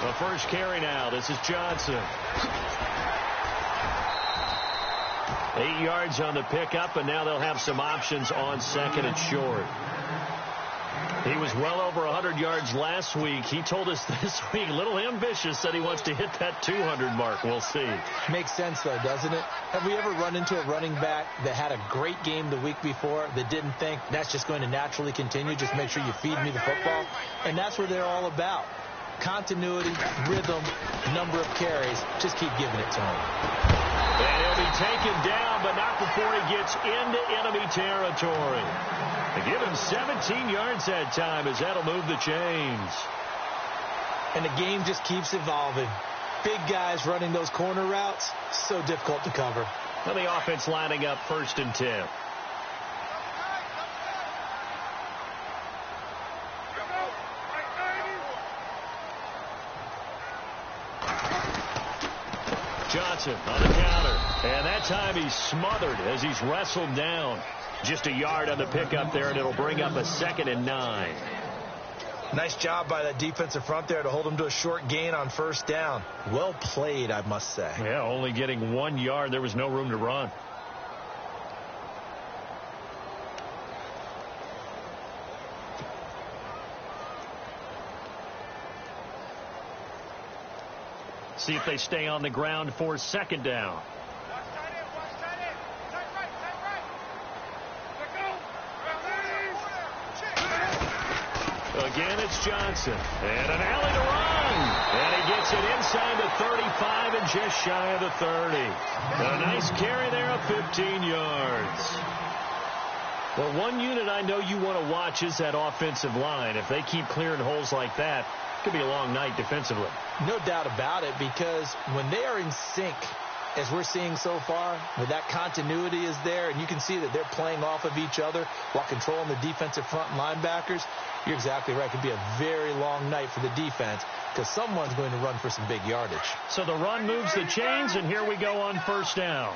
The first carry now. This is Johnson. 8 yards on the pickup, and now they'll have some options on second and short. He was well over 100 yards last week. He told us this week, a little ambitious, said he wants to hit that 200 mark. We'll see. Makes sense, though, doesn't it? Have we ever run into a running back that had a great game the week before that didn't think that's just going to naturally continue? Just make sure you feed me the football. And that's what they're all about. Continuity, rhythm, number of carries. Just keep giving it to him. And he'll be taken down, but not before he gets into enemy territory. They give him 17 yards that time as that'll move the chains. And the game just keeps evolving. Big guys running those corner routes, so difficult to cover. Well, the offense lining up 1st and 10. Johnson on the counter. And that time he's smothered as he's wrestled down. Just a yard on the pickup there, and it'll bring up a 2nd and 9. Nice job by that defensive front there to hold him to a short gain on 1st down. Well played, I must say. Yeah, only getting 1 yard. There was no room to run. See if they stay on the ground for 2nd down. Again, it's Johnson. And an alley to run. And he gets it inside the 35 and just shy of the 30. A nice carry there of 15 yards. Well, one unit I know you want to watch is that offensive line. If they keep clearing holes like that, it could be a long night defensively. No doubt about it, because when they are in sync, as we're seeing so far, where that continuity is there, and you can see that they're playing off of each other while controlling the defensive front linebackers, you're exactly right. It could be a very long night for the defense because someone's going to run for some big yardage. So the run moves the chains, and here we go on 1st down.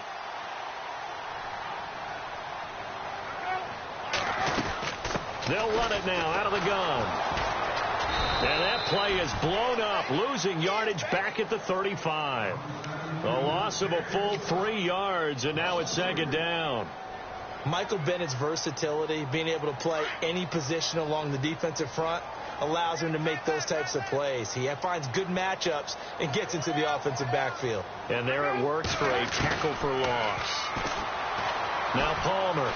They'll run it now out of the gun. And that play is blown up, losing yardage back at the 35. A loss of a full 3 yards, and now it's 2nd down. Michael Bennett's versatility, being able to play any position along the defensive front, allows him to make those types of plays. He finds good matchups and gets into the offensive backfield. And there it works for a tackle for loss. Now Palmer.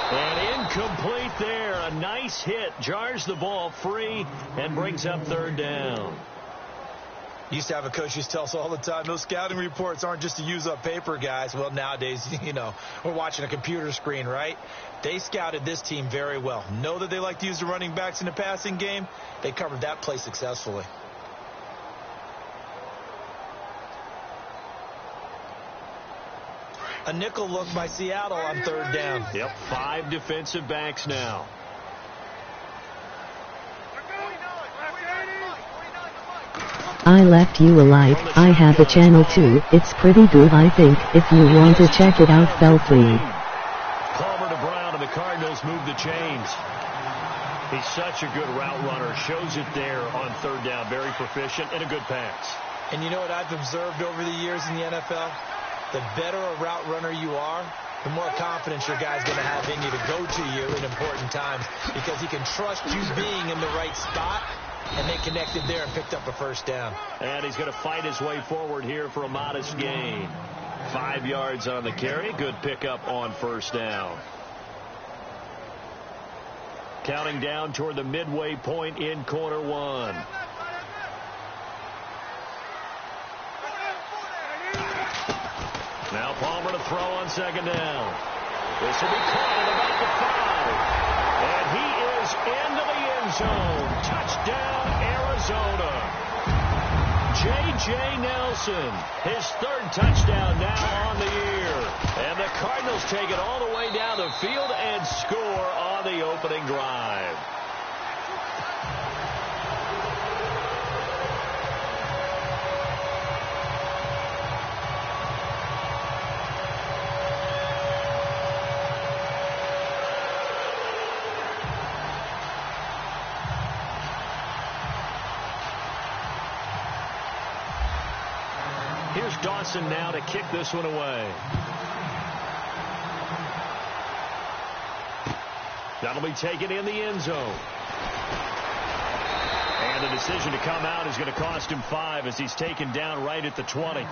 And incomplete there. A nice hit. Jars the ball free and brings up 3rd down. Used to have a coach who used to tell us all the time, those scouting reports aren't just to use up paper, guys. Well, nowadays, we're watching a computer screen, right? They scouted this team very well. Know that they like to use the running backs in the passing game. They covered that play successfully. A nickel look by Seattle on 3rd down. Yep, 5 defensive backs now. I left you a like. I have a channel too. It's pretty good, I think. If you want to check it out, feel free. Palmer to Brown, and the Cardinals move the chains. He's such a good route runner. Shows it there on 3rd down. Very proficient and a good pass. And you know what I've observed over the years in the NFL? The better a route runner you are, the more confidence your guy's going to have in you to go to you in important times, because he can trust you being in the right spot. And they connected there and picked up a 1st down. And he's going to fight his way forward here for a modest gain. 5 yards on the carry. Good pickup on 1st down. Counting down toward the midway point in quarter 1. Now Palmer to throw on 2nd down. This will be caught at about the 5. And he is into the end zone. Touchdown, Arizona. J.J. Nelson, his 3rd touchdown now on the year. And the Cardinals take it all the way down the field and score on the opening drive. Here's Dawson now to kick this one away. That'll be taken in the end zone. And the decision to come out is going to cost him 5 as he's taken down right at the 20.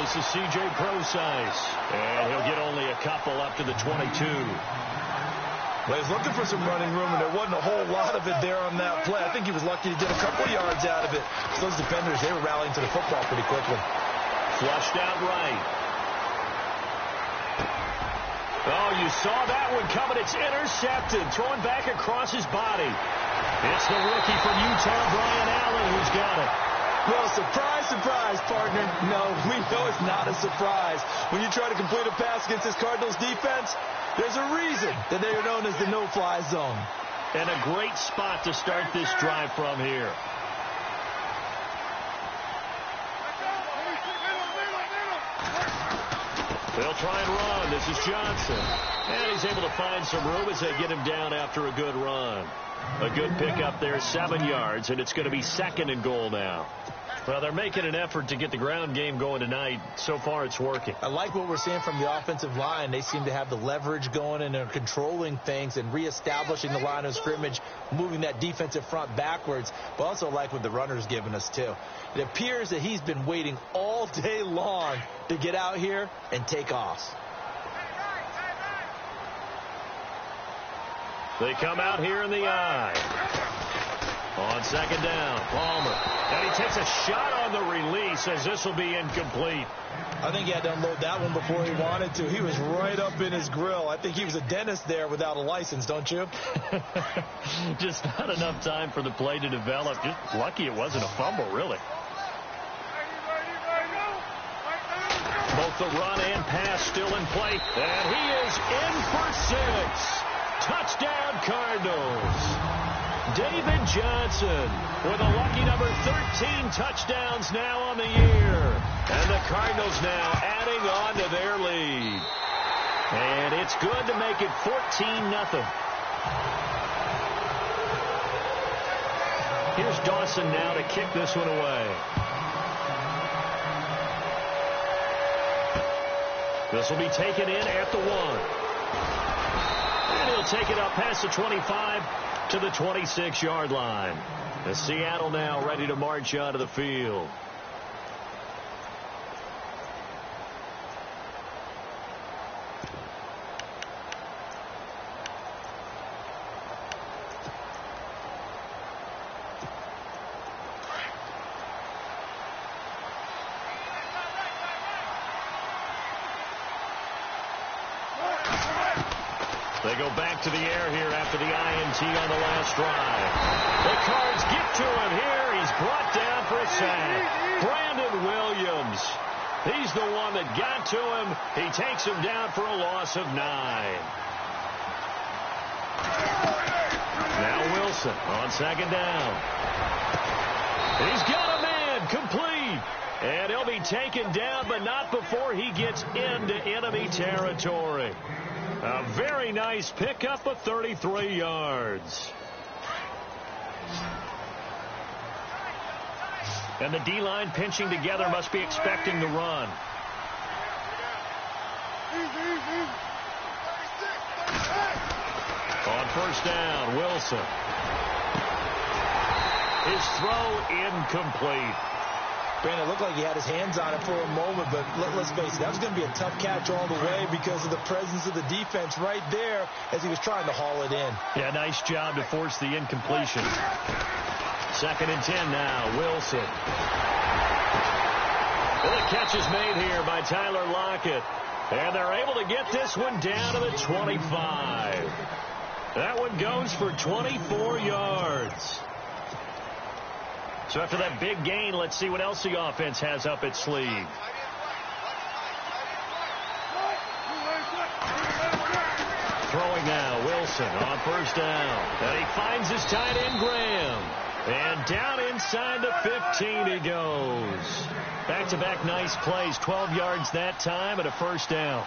This is C.J. Procise, and he'll get only a couple up to the 22. Well, he's looking for some running room, and there wasn't a whole lot of it there on that play. I think he was lucky to get a couple yards out of it. Those defenders, they were rallying to the football pretty quickly. Flushed out right. Oh, you saw that one coming. It's intercepted. Throwing back across his body. It's the rookie from Utah, Brian Allen, who's got it. Well, surprise, surprise, partner. No, we know it's not a surprise. When you try to complete a pass against this Cardinals defense, there's a reason that they are known as the no-fly zone. And a great spot to start this drive from here. They'll try and run. This is Johnson. And he's able to find some room as they get him down after a good run. A good pickup there, 7 yards, and it's going to be 2nd and goal now. Well, they're making an effort to get the ground game going tonight. So far, it's working. I like what we're seeing from the offensive line. They seem to have the leverage going, and they're controlling things and reestablishing the line of scrimmage, moving that defensive front backwards. But also like what the runner's giving us, too. It appears that he's been waiting all day long to get out here and take off. They come out here in the eye. On 2nd down, Palmer. And he takes a shot on the release as this will be incomplete. I think he had to unload that one before he wanted to. He was right up in his grill. I think he was a dentist there without a license, don't you? Just not enough time for the play to develop. Just lucky it wasn't a fumble, really. Both the run and pass still in play. And he is in for 6. Touchdown, Cardinals. David Johnson with a lucky number 13 touchdowns now on the year. And the Cardinals now adding on to their lead. And it's good to make it 14-0. Here's Dawson now to kick this one away. This will be taken in at the 1. And he'll take it up past the 25 to the 26-yard line. The Seattle now ready to march onto the field. They go back to the air here after the INT on the last drive. The Cards get to him here. He's brought down for a sack. Brandon Williams. He's the one that got to him. He takes him down for a loss of 9. Now Wilson on 2nd down. He's got a man complete. And he'll be taken down, but not before he gets into enemy territory. A very nice pickup of 33 yards. And the D-line pinching together must be expecting the run. On 1st down, Wilson. His throw incomplete. Brandon, it looked like he had his hands on it for a moment, but let's face it, that was going to be a tough catch all the way because of the presence of the defense right there as he was trying to haul it in. Yeah, nice job to force the incompletion. 2nd and 10 now, Wilson. Well, the catch is made here by Tyler Lockett. And they're able to get this one down to the 25. That one goes for 24 yards. So after that big gain, let's see what else the offense has up its sleeve. Throwing now, Wilson on first down. And he finds his tight end, Graham. And down inside the 15 he goes. Back-to-back nice plays, 12 yards that time and a first down.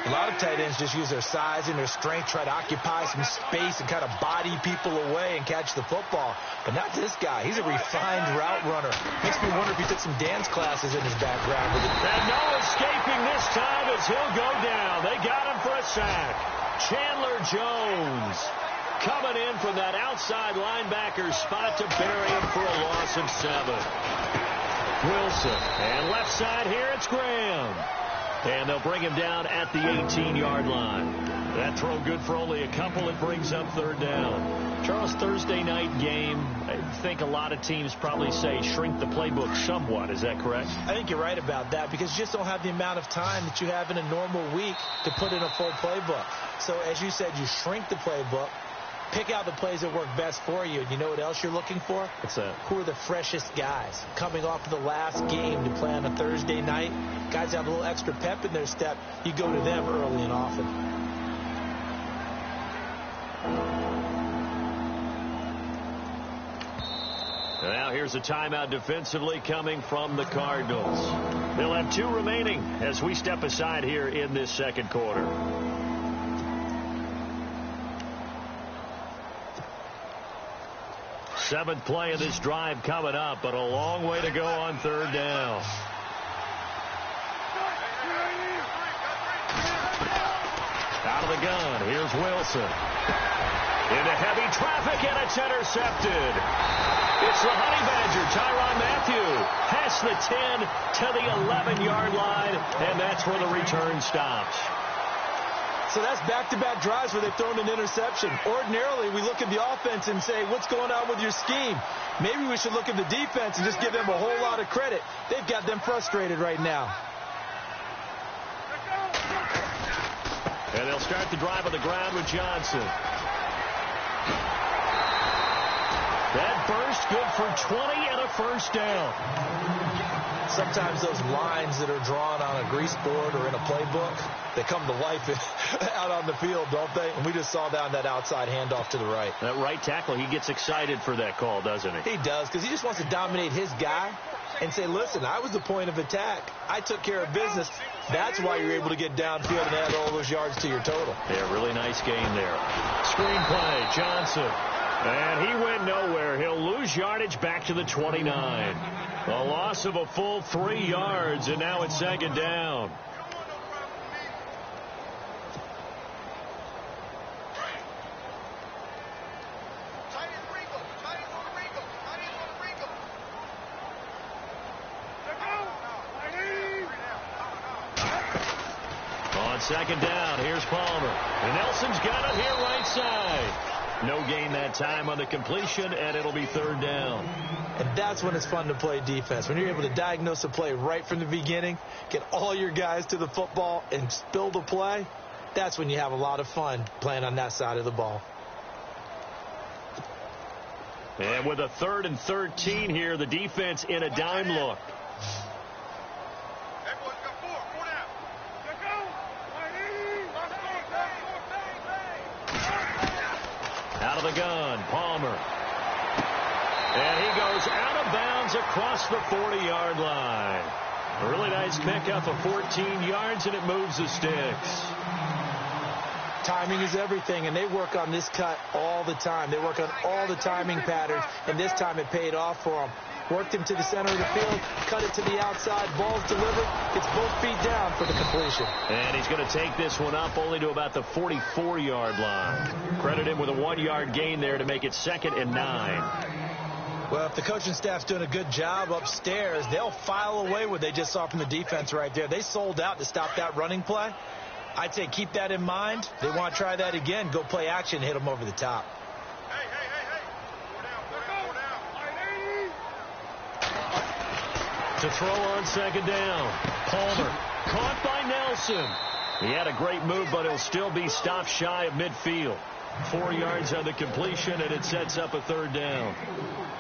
A lot of tight ends just use their size and their strength, try to occupy some space and kind of body people away and catch the football. But not this guy. He's a refined route runner. Makes me wonder if he took some dance classes in his background. And no escaping this time as he'll go down. They got him for a sack. Chandler Jones coming in from that outside linebacker spot to bury him for a loss of 7. Wilson, and left side here, it's Graham. And they'll bring him down at the 18-yard line. That throw good for only a couple. It brings up third down. Charles, Thursday night game, I think a lot of teams probably say shrink the playbook somewhat. Is that correct? I think you're right about that because you just don't have the amount of time that you have in a normal week to put in a full playbook. So, as you said, you shrink the playbook. Pick out the plays that work best for you. You know what else you're looking for? What's that? Who are the freshest guys? Coming off of the last game to play on a Thursday night, guys have a little extra pep in their step. You go to them early and often. Now here's a timeout defensively coming from the Cardinals. They'll have 2 remaining as we step aside here in this second quarter. Seventh play of this drive coming up, but a long way to go on third down. Out of the gun, here's Wilson. Into heavy traffic, and it's intercepted. It's the Honey Badger, Tyrann Mathieu, past the 10 to the 11-yard line, and that's where the return stops. So that's back-to-back drives where they've thrown an interception. Ordinarily, we look at the offense and say, what's going on with your scheme? Maybe we should look at the defense and just give them a whole lot of credit. They've got them frustrated right now. And they'll start the drive on the ground with Johnson. That burst good for 20 and a first down. Sometimes those lines that are drawn on a grease board or in a playbook, they come to life out on the field, don't they? And we just saw that on that outside handoff to the right. That right tackle, he gets excited for that call, doesn't he? He does, because he just wants to dominate his guy and say, listen, I was the point of attack. I took care of business. That's why you're able to get downfield and add all those yards to your total. Yeah, really nice game there. Screen play, Johnson. And he went nowhere. He'll lose yardage back to the 29. A loss of a full 3 yards, and now it's second down. On second down, here's Palmer. And Nelson's got it here right side. No gain that time on the completion, and it'll be third down. And that's when it's fun to play defense. When you're able to diagnose a play right from the beginning, get all your guys to the football, and build a play, that's when you have a lot of fun playing on that side of the ball. And with a 3rd and 13 here, the defense in a dime look. Out of the gun, Palmer. And he goes out of bounds across the 40-yard line. A really nice pickup of 14 yards, and it moves the sticks. Timing is everything, and they work on this cut all the time. They work on all the timing patterns, and this time it paid off for them. Worked him to the center of the field, cut it to the outside, ball's delivered, gets both feet down for the completion. And he's going to take this one up only to about the 44-yard line. Credit him with a 1-yard gain there to make it 2nd and 9. Well, if the coaching staff's doing a good job upstairs, they'll file away what they just saw from the defense right there. They sold out to stop that running play. I'd say keep that in mind. They want to try that again. Go play action, hit them over the top. To throw on second down. Palmer caught by Nelson. He had a great move, but he'll still be stopped shy of midfield. 4 yards on the completion, and it sets up a third down.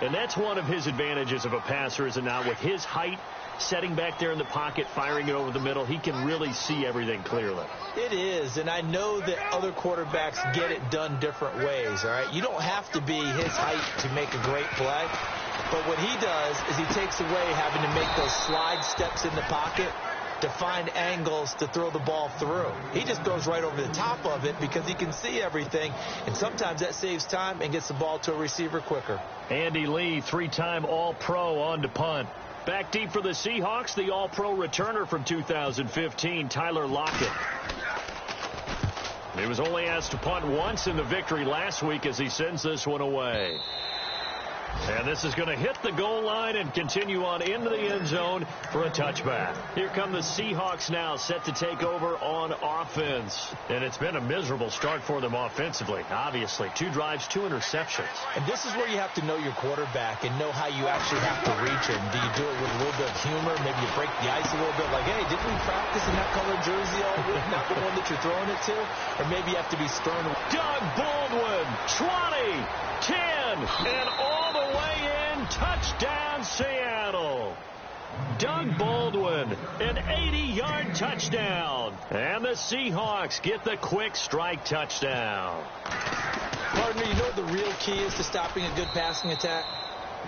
And that's one of his advantages of a passer, is it not? With his height, setting back there in the pocket, firing it over the middle, he can really see everything clearly. It is, and I know that other quarterbacks get it done different ways, all right? You don't have to be his height to make a great play, but what he does is he takes away having to make those slide steps in the pocket to find angles to throw the ball through. He just throws right over the top of it because he can see everything, and sometimes that saves time and gets the ball to a receiver quicker. Andy Lee, 3-time All-Pro on to punt. Back deep for the Seahawks, the All-Pro returner from 2015, Tyler Lockett. He was only asked to punt once in the victory last week as he sends this one away. And this is going to hit the goal line and continue on into the end zone for a touchback. Here come the Seahawks now, set to take over on offense. And it's been a miserable start for them offensively. Obviously, 2 drives, 2 interceptions. And this is where you have to know your quarterback and know how you actually have to reach him. Do you do it with a little bit of humor? Maybe you break the ice a little bit, like, hey, didn't we practice in that colored jersey all week? Not the one that you're throwing it to? Or maybe you have to be stern. Doug Baldwin, 20, 10, and all the way in. Touchdown, Seattle. Doug Baldwin, an 80-yard touchdown. And the Seahawks get the quick strike touchdown. Partner, you know what the real key is to stopping a good passing attack?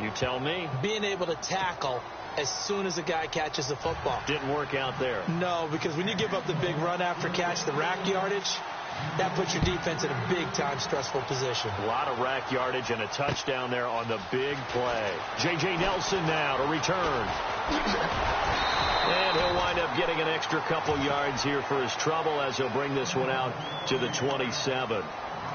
You tell me. Being able to tackle as soon as a guy catches the football. Didn't work out there. No, because when you give up the big run after catch, the rack yardage, that puts your defense in a big-time stressful position. A lot of rack yardage and a touchdown there on the big play. J.J. Nelson now to return. And he'll wind up getting an extra couple yards here for his trouble as he'll bring this one out to the 27.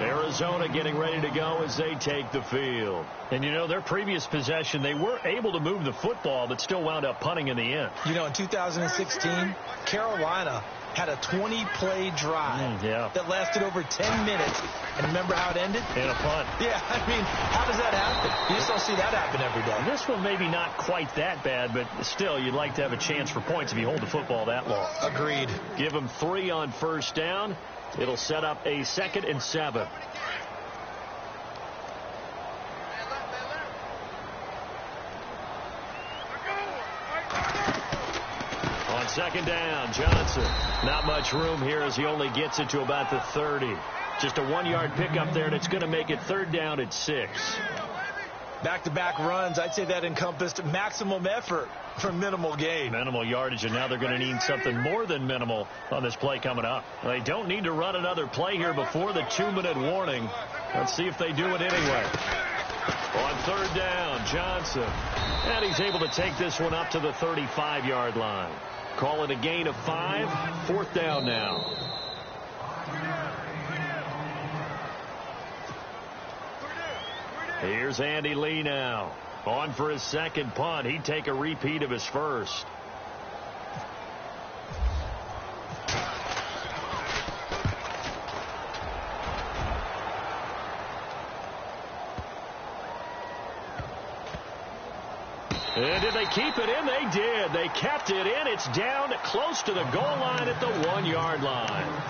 Arizona getting ready to go as they take the field. And, you know, their previous possession, they were able to move the football, but still wound up punting in the end. You know, in 2016, Carolina had a 20-play drive that lasted over 10 minutes. And remember how it ended? In a punt. Yeah, I mean, how does that happen? You just don't see that happen every day. This one maybe not quite that bad, but still, you'd like to have a chance for points if you hold the football that long. Agreed. Give them 3 on first down. It'll set up a 2nd and 7. On second down, Johnson. Not much room here as he only gets it to about the 30. Just a 1-yard pickup there, and it's going to make it 3rd down at 6. Back-to-back runs, I'd say that encompassed maximum effort for minimal gain. Minimal yardage, and now they're going to need something more than minimal on this play coming up. They don't need to run another play here before the 2-minute warning. Let's see if they do it anyway. On 3rd down, Johnson. And he's able to take this one up to the 35-yard line. Call it a gain of 5. 4th down now. Here's Andy Lee now. On for his 2nd punt. He'd take a repeat of his first. And did they keep it in? They did. They kept it in. It's down close to the goal line at the 1-yard line.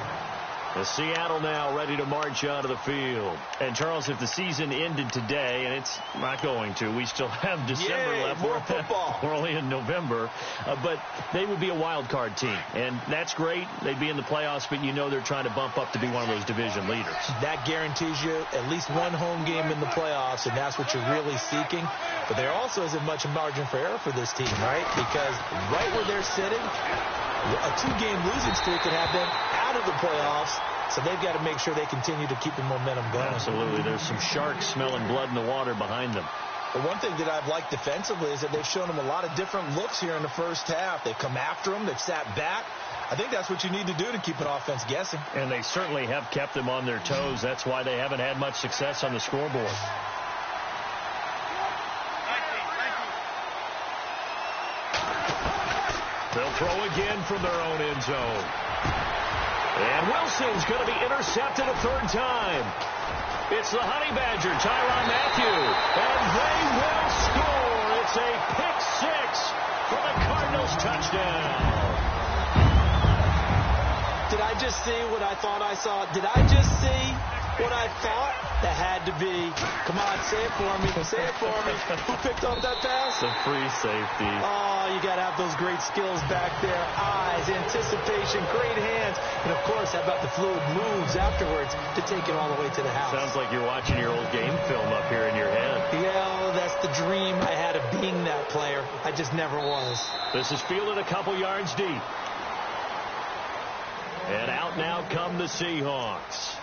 The Seattle now ready to march out of the field. And, Charles, if the season ended today, and it's not going to, we still have December left. More football. We're only in November. But they would be a wild card team. And that's great. They'd be in the playoffs, but you know they're trying to bump up to be one of those division leaders. That guarantees you at least one home game in the playoffs, and that's what you're really seeking. But there also isn't much margin for error for this team, right? Because right where they're sitting, a 2-game losing streak could have them out of the playoffs, so they've got to make sure they continue to keep the momentum going. Absolutely. There's some sharks smelling blood in the water behind them. But one thing that I've liked defensively is that they've shown them a lot of different looks here in the first half. They've come after them. They've sat back. I think that's what you need to do to keep an offense guessing. And they certainly have kept them on their toes. That's why they haven't had much success on the scoreboard. They'll throw again from their own end zone. And Wilson's going to be intercepted a 3rd time. It's the Honey Badger, Tyrann Mathieu. And they will score. It's a pick 6 for the Cardinals touchdown. Did I just see what I thought I saw? Did I just see what I thought? That had to be. Come on, say it for me. Say it for me. Who picked up that pass? The free safety. Oh, you got to have those great skills back there. Eyes, anticipation, great hands. And, of course, how about the fluid moves afterwards to take it all the way to the house? Sounds like you're watching your old game film up here in your head. Yeah, that's the dream I had of being that player. I just never was. This is fielded a couple yards deep. And out now come the Seahawks.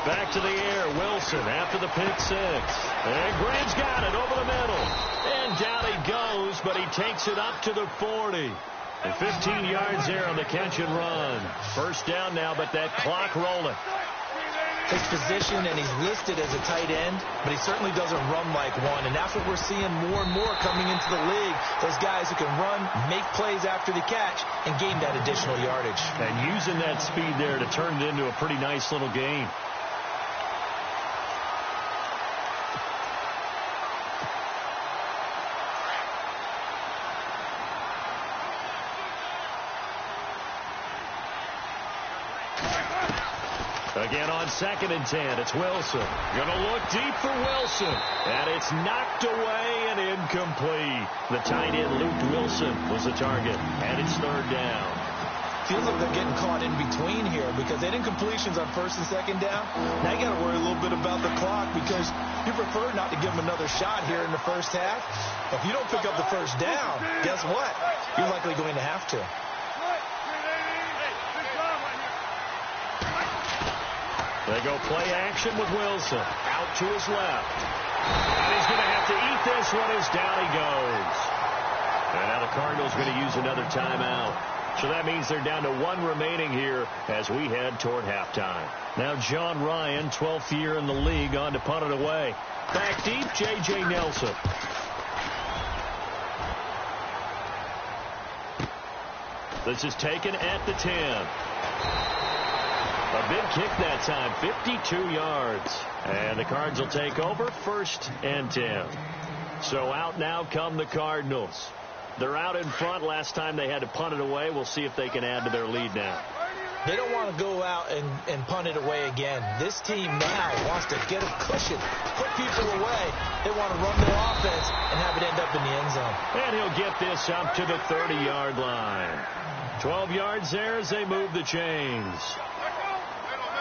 Back to the air, Wilson after the pick six. And Graham's got it over the middle. And down he goes, but he takes it up to the 40. And 15 yards there on the catch and run. First down now, but that clock rolling. His position, and he's listed as a tight end, but he certainly doesn't run like one. And that's what we're seeing more and more coming into the league. Those guys who can run, make plays after the catch, and gain that additional yardage. And using that speed there to turn it into a pretty nice little game. Again on 2nd and 10, it's Wilson. Going to look deep for Wilson. And it's knocked away and incomplete. The tight end, Luke Wilson, was the target. And it's 3rd down. Feels like they're getting caught in between here because they did incompletions on 1st and 2nd down. Now you got to worry a little bit about the clock because you prefer not to give them another shot here in the first half. If you don't pick up the 1st down, guess what? You're likely going to have to. They go play action with Wilson. Out to his left. And he's going to have to eat this one as down he goes. And now the Cardinals going to use another timeout. So that means they're down to 1 remaining here as we head toward halftime. Now John Ryan, 12th year in the league, on to punt it away. Back deep, J.J. Nelson. This is taken at the 10. A big kick that time, 52 yards. And the Cards will take over 1st and 10. So out now come the Cardinals. They're out in front. Last time they had to punt it away. We'll see if they can add to their lead now. They don't want to go out and punt it away again. This team now wants to get a cushion, put people away. They want to run their offense and have it end up in the end zone. And he'll get this up to the 30-yard line. 12 yards there as they move the chains.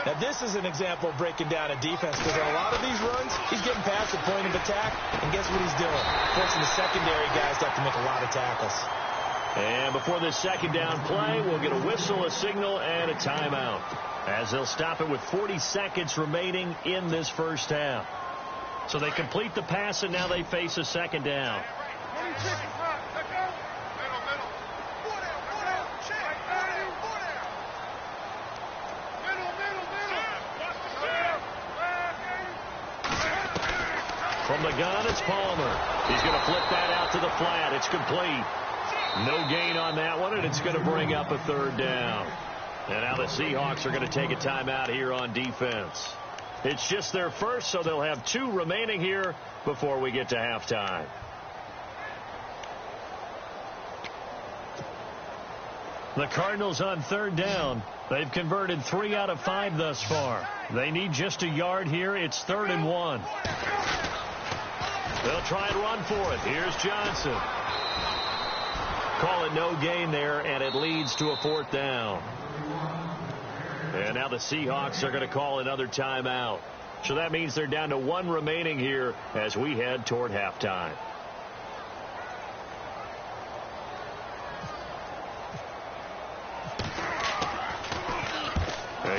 Now, this is an example of breaking down a defense because on a lot of these runs, he's getting past the point of attack, and guess what he's doing? Forcing the secondary guys to have to make a lot of tackles. And before this 2nd down play, we'll get a whistle, a signal, and a timeout as they'll stop it with 40 seconds remaining in this first half. So they complete the pass, and now they face a 2nd down. From the gun, it's Palmer. He's going to flip that out to the flat. It's complete. No gain on that one, and it's going to bring up a 3rd down. And now the Seahawks are going to take a timeout here on defense. It's just their first, so they'll have 2 remaining here before we get to halftime. The Cardinals on 3rd down. They've converted 3 out of 5 thus far. They need just a yard here. It's 3rd and 1. They'll try and run for it. Here's Johnson. Call it no gain there, and it leads to a 4th down. And now the Seahawks are going to call another timeout. So that means they're down to 1 remaining here as we head toward halftime.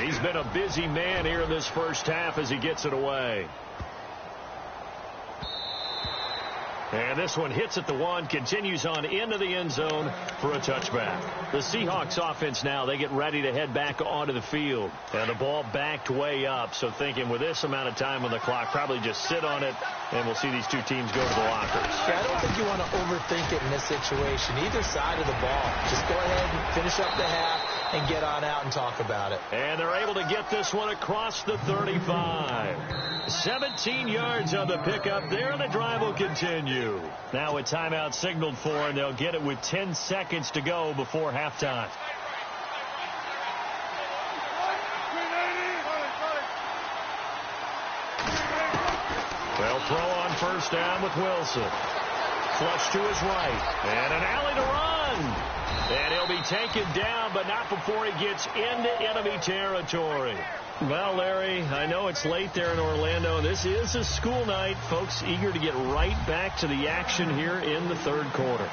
He's been a busy man here in this first half as he gets it away. And this one hits at the 1, continues on into the end zone for a touchback. The Seahawks offense now, they get ready to head back onto the field. And the ball backed way up, so thinking with this amount of time on the clock, probably just sit on it And we'll see these two teams go to the lockers. Yeah, I don't think you want to overthink it in this situation. Either side of the ball. Just go ahead and finish up the half and get on out and talk about it. And they're able to get this one across the 35. 17 yards on the pickup there, and the drive will continue. Now a timeout signaled for, and they'll get it with 10 seconds to go before halftime. They'll throw on first down with Wilson. Flush to his right. And an alley to run. And he'll be taken down, but not before he gets into enemy territory. Well, Larry, I know it's late there in Orlando. This is a school night. Folks eager to get right back to the action here in the third quarter.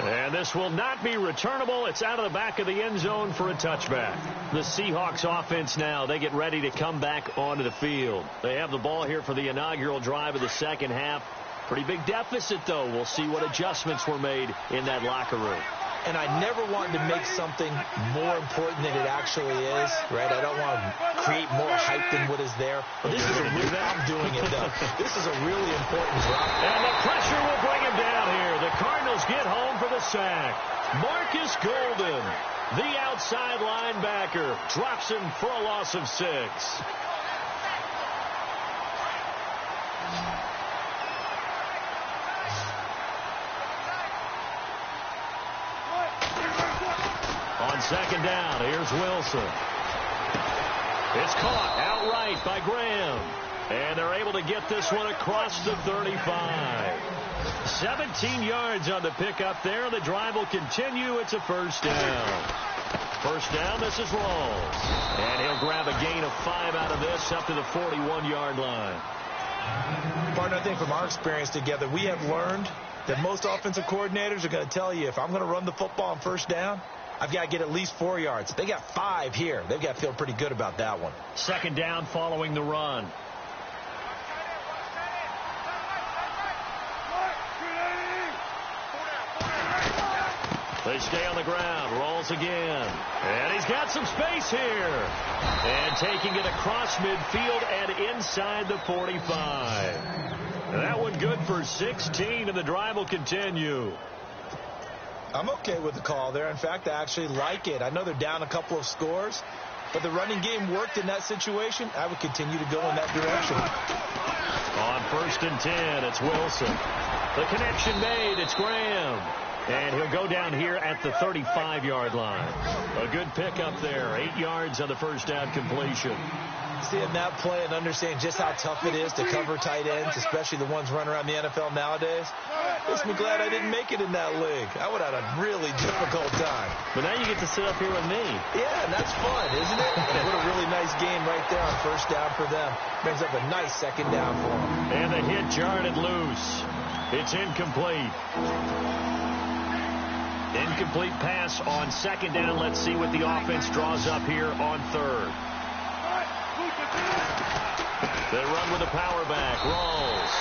And this will not be returnable. It's out of the back of the end zone for a touchback. The Seahawks offense now, they get ready to come back onto the field. They have the ball here for the inaugural drive of the second half. Pretty big deficit, though. We'll see what adjustments were made in that locker room. And I never wanted to make something more important than it actually is, right? I don't want to create more hype than what is there. But this is a real, I'm doing it, though. This is a really important drop. And the pressure will bring him down here. The Cardinals get home for the sack. Marcus Golden, the outside linebacker, drops him for a loss of 6. On second down, here's Wilson. It's caught outright by Graham. And they're able to get this one across the 35. 17 yards on the pickup there. The drive will continue. It's a first down. First down, this is Rawls. And he'll grab a gain of 5 out of this up to the 41-yard line. Partner, I think from our experience together, we have learned that most offensive coordinators are going to tell you, if I'm going to run the football on first down, I've got to get at least 4 yards. They got 5 here. They've got to feel pretty good about that one. Second down following the run. They stay on the ground. Rolls again. And he's got some space here. And taking it across midfield and inside the 45. That one good for 16, and the drive will continue. I'm okay with the call there. In fact, I actually like it. I know they're down a couple of scores, but the running game worked in that situation. I would continue to go in that direction. On first and 10, it's Wilson. The connection made. It's Graham. And he'll go down here at the 35-yard line. A good pickup there. 8 yards on the first down completion. Seeing that play and understanding just how tough it is to cover tight ends, especially the ones running around the NFL nowadays, makes me glad I didn't make it in that league. I would have had a really difficult time. But now you get to sit up here with me. Yeah, and that's fun, isn't it? What a really nice game right there on first down for them. Brings up a nice second down for them. And the hit jarred it loose. It's incomplete. Incomplete pass on second down. Let's see what the offense draws up here on third. They run with a power back. Rolls.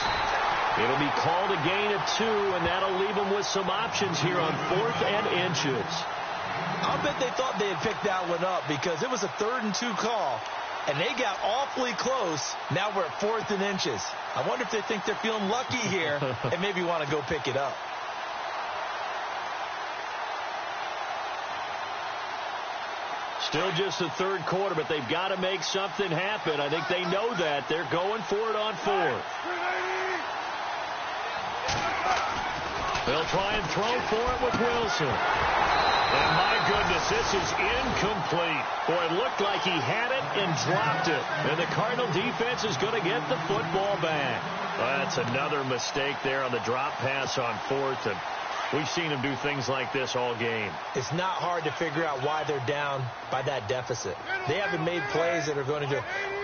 It'll be called a gain of 2, and that'll leave them with some options here on 4th and inches. I'll bet they thought they had picked that one up because it was a 3rd and 2 call, and they got awfully close. Now we're at 4th and inches. I wonder if they think they're feeling lucky here and maybe want to go pick it up. Still just the third quarter, but they've got to make something happen. I think they know that. They're going for it on 4th. They'll try and throw for it with Wilson. And my goodness, this is incomplete. Boy, it looked like he had it and dropped it. And the Cardinal defense is going to get the football back. That's another mistake there on the drop pass on 4th. And we've seen them do things like this all game. It's not hard to figure out why they're down by that deficit. They haven't made plays that are going to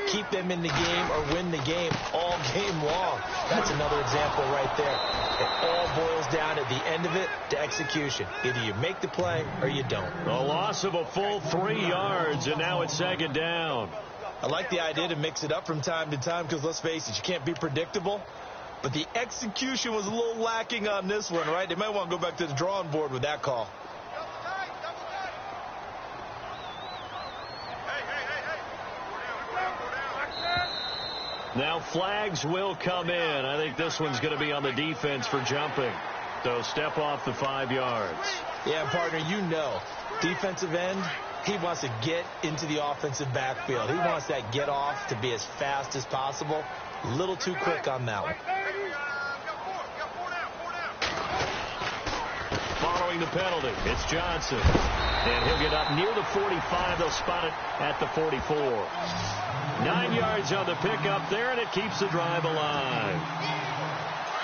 keep them in the game or win the game all game long. That's another example right there. It all boils down at the end of it to execution. Either you make the play or you don't. A loss of a full 3 yards, and now it's second down. I like the idea to mix it up from time to time because, let's face it, you can't be predictable. But the execution was a little lacking on this one, right? They might want to go back to the drawing board with that call. Now flags will come in. I think this one's going to be on the defense for jumping. So step off the 5 yards. Yeah, partner, you know, defensive end, he wants to get into the offensive backfield. He wants that get off to be as fast as possible. A little too quick on that one. Following the penalty, it's Johnson. And he'll get up near the 45. They'll spot it at the 44. 9 yards on the pickup there, and it keeps the drive alive.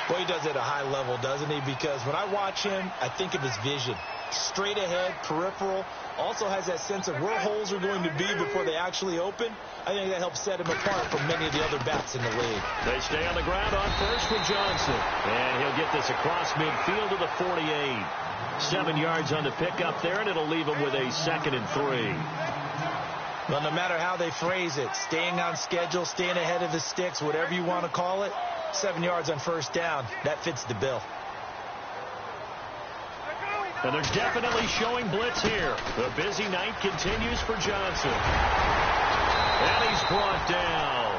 Well, he does it at a high level, doesn't he? Because when I watch him, I think of his vision. Straight ahead, peripheral. Also has that sense of where holes are going to be before they actually open. I think that helps set him apart from many of the other backs in the league. They stay on the ground on first with Johnson. And he'll get this across midfield to the 48. 7 yards on the pickup there, and it'll leave him with a 2nd and 3. Well, no matter how they phrase it, staying on schedule, staying ahead of the sticks, whatever you want to call it, 7 yards on first down, that fits the bill. And they're definitely showing blitz here. The busy night continues for Johnson. And he's brought down.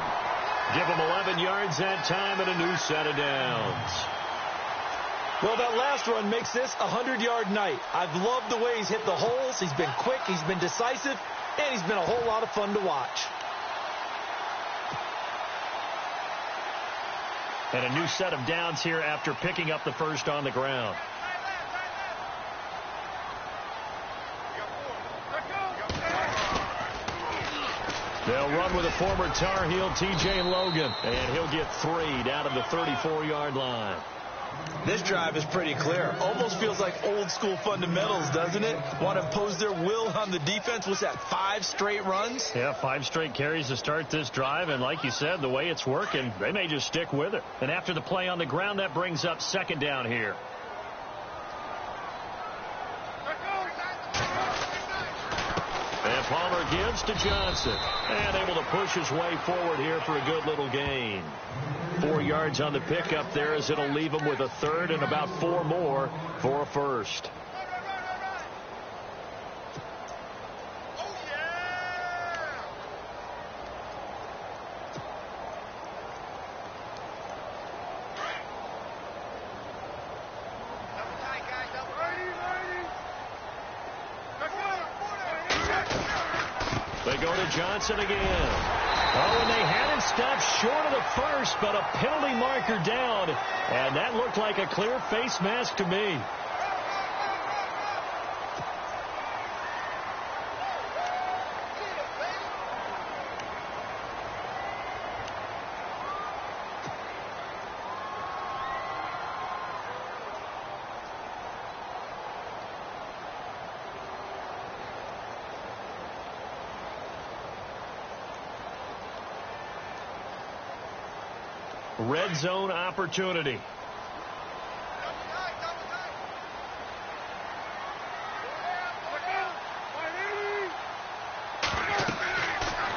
Give him 11 yards that time and a new set of downs. Well, that last run makes this a 100-yard night. I've loved the way he's hit the holes. He's been quick, he's been decisive, and he's been a whole lot of fun to watch. And a new set of downs here after picking up the first on the ground. They'll run with a former Tar Heel, T.J. Logan, and he'll get 3 down to the 34-yard line. This drive is pretty clear. Almost feels like old-school fundamentals, doesn't it? Want to impose their will on the defense. What's that, 5 straight runs? Yeah, 5 straight carries to start this drive, and like you said, the way it's working, they may just stick with it. And after the play on the ground, that brings up 2nd down here. And Palmer gives to Johnson. And able to push his way forward here for a good little gain. 4 yards on the pickup there as it'll leave him with a 3rd and about 4 more for a 1st. They go to Johnson again. Oh, and they had him stopped short of the first, but a penalty marker down. And that looked like a clear face mask to me. Red zone opportunity.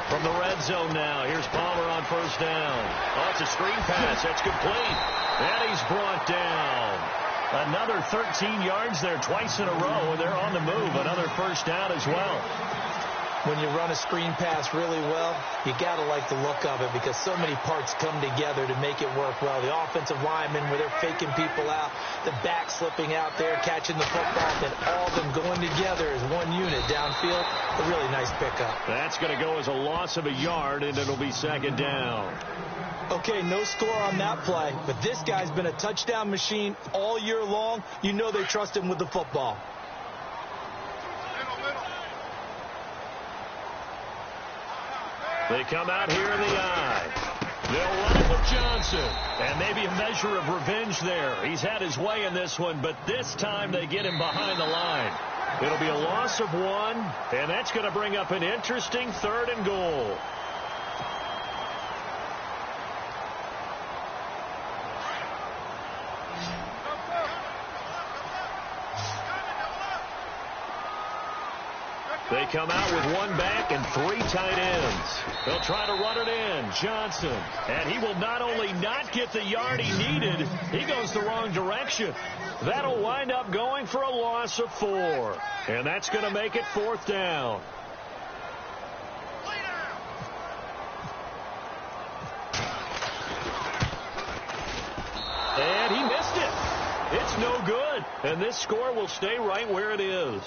From the red zone now, here's Palmer on first down. Oh, it's a screen pass. That's complete. And he's brought down. Another 13 yards there twice in a row, and they're on the move. Another first down as well. When you run a screen pass really well, you got to like the look of it because so many parts come together to make it work well. The offensive linemen, where they're faking people out, the back slipping out there, catching the football, then all of them going together as one unit downfield. A really nice pickup. That's going to go as a loss of a yard, and it'll be 2nd down. Okay, no score on that play, but this guy's been a touchdown machine all year long. You know they trust him with the football. They come out here in the eye. They'll run it with Johnson. And maybe a measure of revenge there. He's had his way in this one, but this time they get him behind the line. It'll be a loss of 1, and that's going to bring up an interesting 3rd and goal. They come out with 1 back and 3 tight ends. They'll try to run it in. Johnson. And he will not only not get the yard he needed, he goes the wrong direction. That'll wind up going for a loss of 4. And that's going to make it 4th down. And this score will stay right where it is.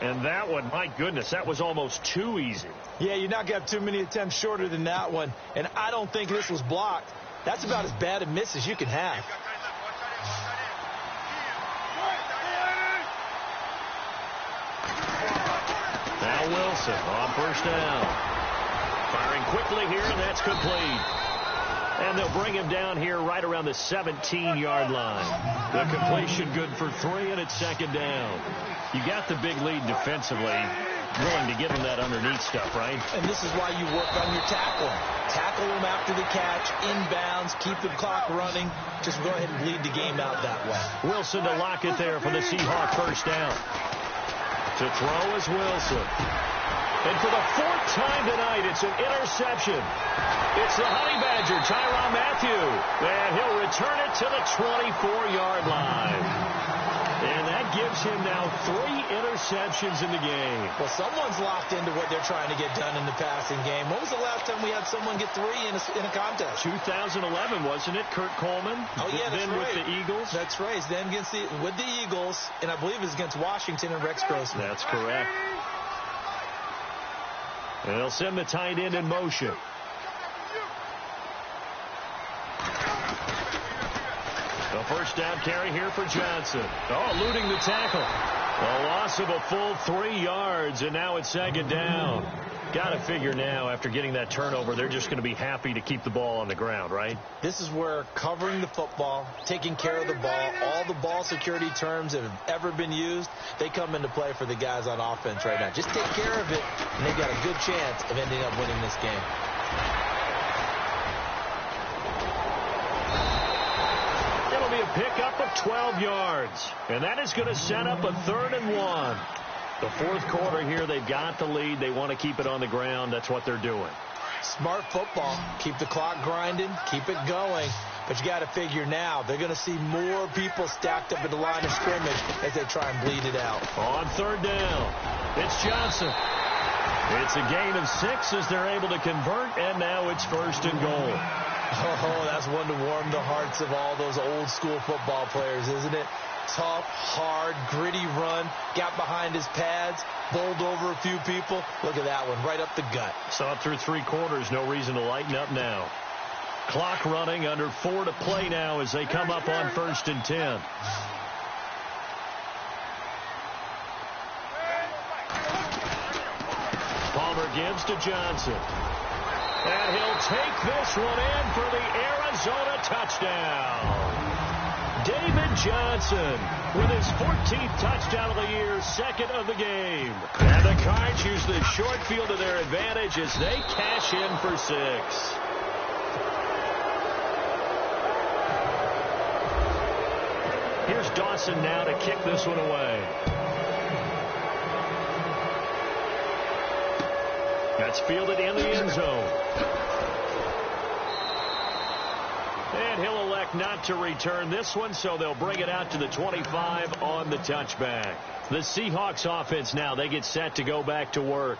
And that one, my goodness, that was almost too easy. Yeah, you're not going to have too many attempts shorter than that one. And I don't think this was blocked. That's about as bad a miss as you can have. Now Wilson on first down. Firing quickly here, and that's complete. And they'll bring him down here right around the 17-yard line. The completion good for 3, and it's second down. You got the big lead defensively. Willing to give him that underneath stuff, right? And this is why you work on your tackling. Tackle him after the catch, inbounds, keep the clock running. Just go ahead and bleed the game out that way. Wilson to lock it there for the Seahawk first down. To throw is Wilson. And for the 4th time tonight, it's an interception. It's the Honey Badger, Tyrann Mathieu. And he'll return it to the 24-yard line. And that gives him now 3 interceptions in the game. Well, someone's locked into what they're trying to get done in the passing game. When was the last time we had someone get 3 in a contest? 2011, wasn't it? Kurt Coleman. Oh, yeah, that's then right. with the Eagles. That's right. Then with the Eagles, and I believe it's against Washington and Rex Grossman. That's correct. And they'll send the tight end in motion. The first down carry here for Johnson. Oh, eluding the tackle. A loss of a full 3 yards, and now it's second down. Got to figure now, after getting that turnover, they're just going to be happy to keep the ball on the ground, right? This is where covering the football, taking care of the ball, all the ball security terms that have ever been used, they come into play for the guys on offense right now. Just take care of it, and they've got a good chance of ending up winning this game. It'll be a pickup of 12 yards, and that is going to set up a 3rd and 1. The 4th quarter here, they've got the lead. They want to keep it on the ground. That's what they're doing. Smart football. Keep the clock grinding. Keep it going. But you got to figure now, they're going to see more people stacked up at the line of scrimmage as they try and bleed it out. On 3rd down, it's Johnson. It's a gain of 6 as they're able to convert, and now it's 1st and goal. Oh, that's one to warm the hearts of all those old school football players, isn't it? Tough, hard, gritty run, got behind his pads, bowled over a few people. Look at that one, right up the gut. Saw it through 3 quarters, no reason to lighten up now. Clock running, under 4 to play now as they come up on 1st and 10. Palmer gives to Johnson. And he'll take this one in for the Arizona touchdown. David Johnson with his 14th touchdown of the year, 2nd of the game. And the Cards use the short field to their advantage as they cash in for 6. Here's Dawson now to kick this one away. That's fielded in the end zone. And he'll elect not to return this one, so they'll bring it out to the 25 on the touchback. The Seahawks offense now, they get set to go back to work.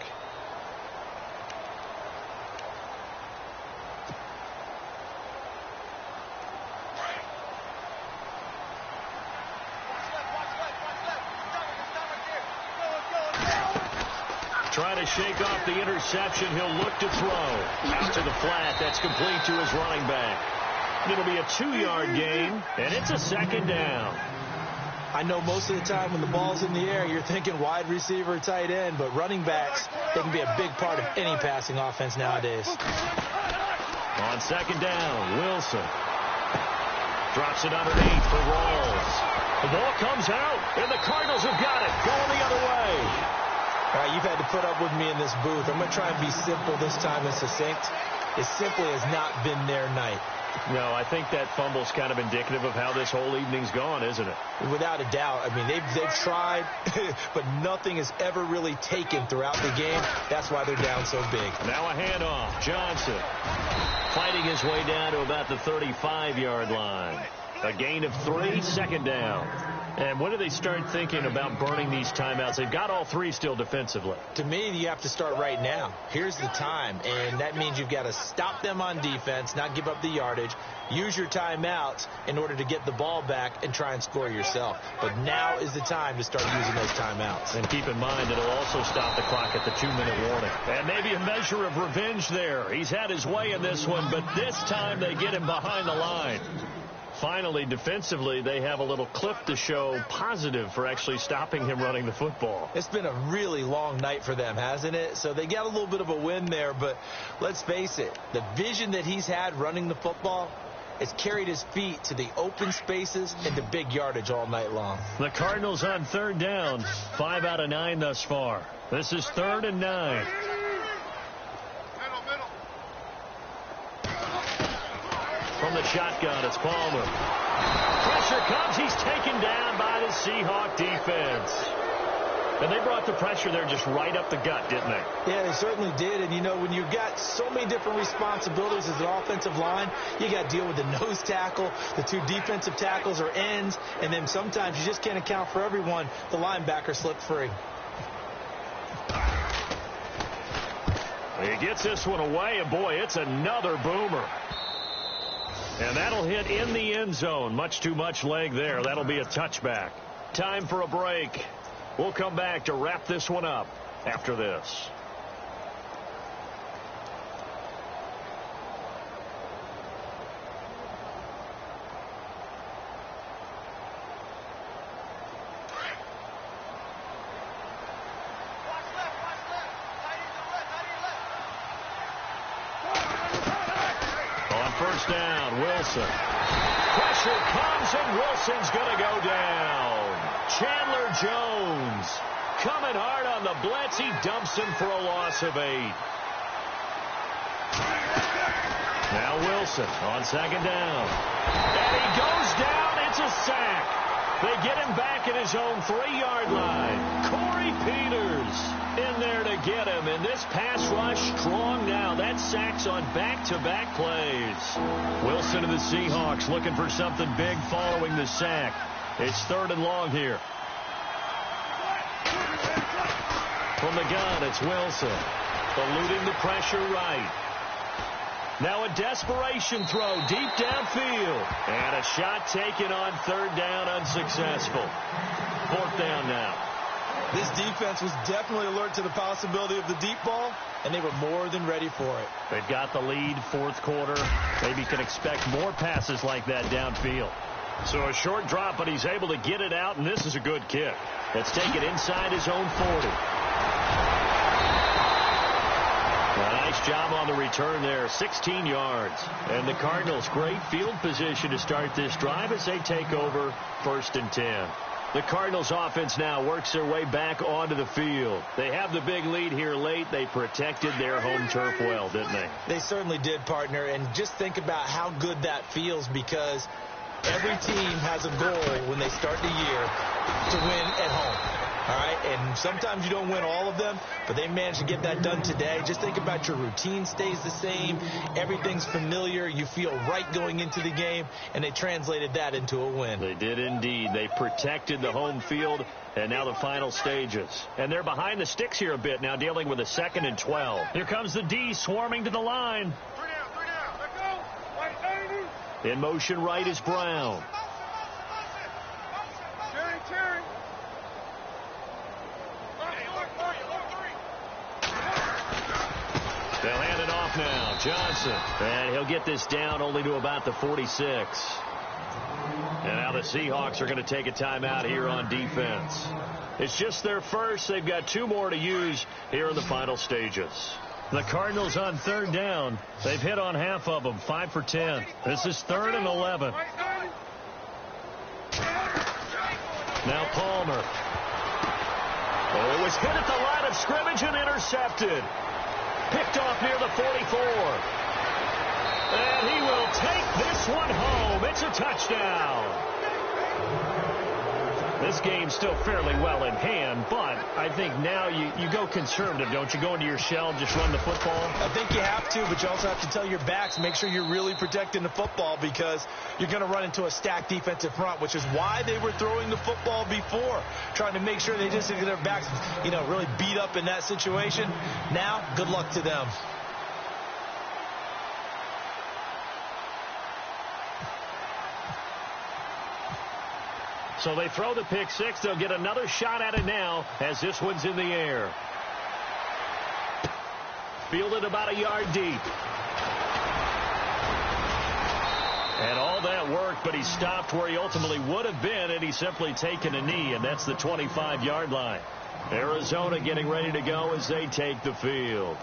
Trying to shake off the interception. He'll look to throw. Out to the flat. That's complete to his running back. It'll be a 2-yard gain, and it's a 2nd down. I know most of the time when the ball's in the air, you're thinking wide receiver, tight end, but running backs, they can be a big part of any passing offense nowadays. On 2nd down, Wilson drops it underneath for Rawls. The ball comes out, and the Cardinals have got it. Going the other way. All right, you've had to put up with me in this booth. I'm going to try and be simple this time and succinct. It simply has not been their night. No, I think that fumble's kind of indicative of how this whole evening's gone, isn't it? Without a doubt. I mean, they've tried, but nothing is ever really taken throughout the game. That's why they're down so big. Now a handoff. Johnson fighting his way down to about the 35-yard line. A gain of 3, second down. And when do they start thinking about burning these timeouts? They've got all 3 still defensively. To me, you have to start right now. Here's the time, and that means you've got to stop them on defense, not give up the yardage, use your timeouts in order to get the ball back and try and score yourself. But now is the time to start using those timeouts. And keep in mind, it'll also stop the clock at the 2-minute warning. And maybe a measure of revenge there. He's had his way in this one, but this time they get him behind the line. Finally, defensively, they have a little clip to show positive for actually stopping him running the football. It's been a really long night for them, hasn't it? So they got a little bit of a win there, but let's face it, the vision that he's had running the football has carried his feet to the open spaces and to big yardage all night long. The Cardinals on 3rd down, 5 out of 9 thus far. This is 3rd and 9. From the shotgun, it's Palmer. Pressure comes. He's taken down by the Seahawk defense. And they brought the pressure there just right up the gut, didn't they? Yeah, they certainly did. And, you know, when you've got so many different responsibilities as an offensive line, you got to deal with the nose tackle, the 2 defensive tackles or ends, and then sometimes you just can't account for everyone. The linebacker slipped free. He gets this one away, and, boy, it's another boomer. And that'll hit in the end zone. Much too much leg there. That'll be a touchback. Time for a break. We'll come back to wrap this one up after this. First down, Wilson. Pressure comes, and Wilson's going to go down. Chandler Jones coming hard on the blitz. He dumps him for a loss of 8. Now Wilson on 2nd down. And he goes down. It's a sack. They get him back at his own 3-yard line. Corey Peters in there to get him. And this pass rush strong now. That sack's on back-to-back plays. Wilson and the Seahawks looking for something big following the sack. It's 3rd and long here. From the gun, it's Wilson. Eluding the pressure right. Now a desperation throw deep downfield. And a shot taken on 3rd down, unsuccessful. 4th down now. This defense was definitely alert to the possibility of the deep ball, and they were more than ready for it. They've got the lead, 4th quarter. Maybe can expect more passes like that downfield. So a short drop, but he's able to get it out, and this is a good kick. Let's take it inside his own 40. A nice job on the return there, 16 yards. And the Cardinals, great field position to start this drive as they take over 1st and 10. The Cardinals offense now works their way back onto the field. They have the big lead here late. They protected their home turf well, didn't they? They certainly did, partner. And just think about how good that feels, because every team has a goal when they start the year to win at home. All right, and sometimes you don't win all of them, but they managed to get that done today. Just think about your routine stays the same. Everything's familiar. You feel right going into the game, and they translated that into a win. They did indeed. They protected the home field, and now the final stages. And they're behind the sticks here a bit now, dealing with a 2nd and 12. Here comes the D swarming to the line. 3 down, let go. In motion right is Brown. Cherry. They'll hand it off now. Johnson. And he'll get this down only to about the 46. And now the Seahawks are going to take a timeout here on defense. It's just their first. They've got 2 more to use here in the final stages. The Cardinals on 3rd down. They've hit on half of them, 5 for 10. This is 3rd and 11. Now Palmer. Oh, it was hit at the line of scrimmage and intercepted. Picked off near the 44. And he will take this one home. It's a touchdown. This game's still fairly well in hand, but I think now you go conservative, don't you? Go into your shell and just run the football? I think you have to, but you also have to tell your backs, make sure you're really protecting the football because you're going to run into a stacked defensive front, which is why they were throwing the football before, trying to make sure they just get their backs, really beat up in that situation. Now, good luck to them. So they throw the pick six. They'll get another shot at it now as this one's in the air. Fielded about a yard deep. And all that work, but he stopped where he ultimately would have been, and he's simply taken a knee, and that's the 25-yard line. Arizona getting ready to go as they take the field.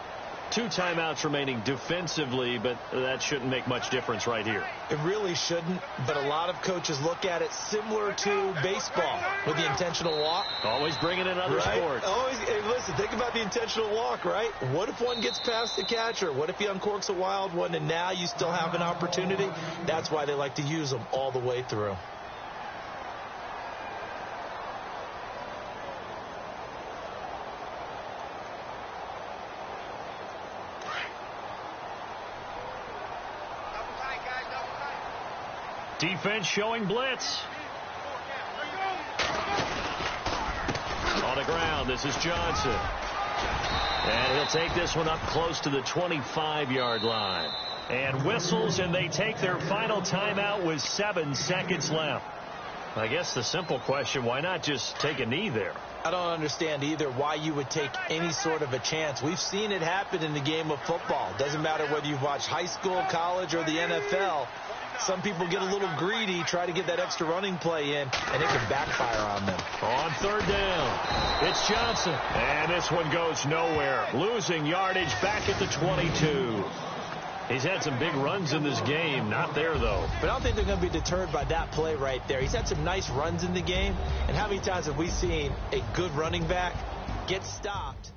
2 timeouts remaining defensively, but that shouldn't make much difference right here. It really shouldn't, but a lot of coaches look at it similar to baseball with the intentional walk. Always bringing in other sports. Always, hey, listen, think about the intentional walk, right? What if one gets past the catcher? What if he uncorks a wild one and now you still have an opportunity? That's why they like to use them all the way through. Defense showing blitz. On the ground, this is Johnson. And he'll take this one up close to the 25-yard line. And whistles, and they take their final timeout with 7 seconds left. I guess the simple question, why not just take a knee there? I don't understand either why you would take any sort of a chance. We've seen it happen in the game of football. Doesn't matter whether you've watched high school, college, or the NFL. Some people get a little greedy, try to get that extra running play in, and it can backfire on them. On third down, it's Johnson. And this one goes nowhere. Losing yardage back at the 22. He's had some big runs in this game. Not there, though. But I don't think they're going to be deterred by that play right there. He's had some nice runs in the game. And how many times have we seen a good running back get stopped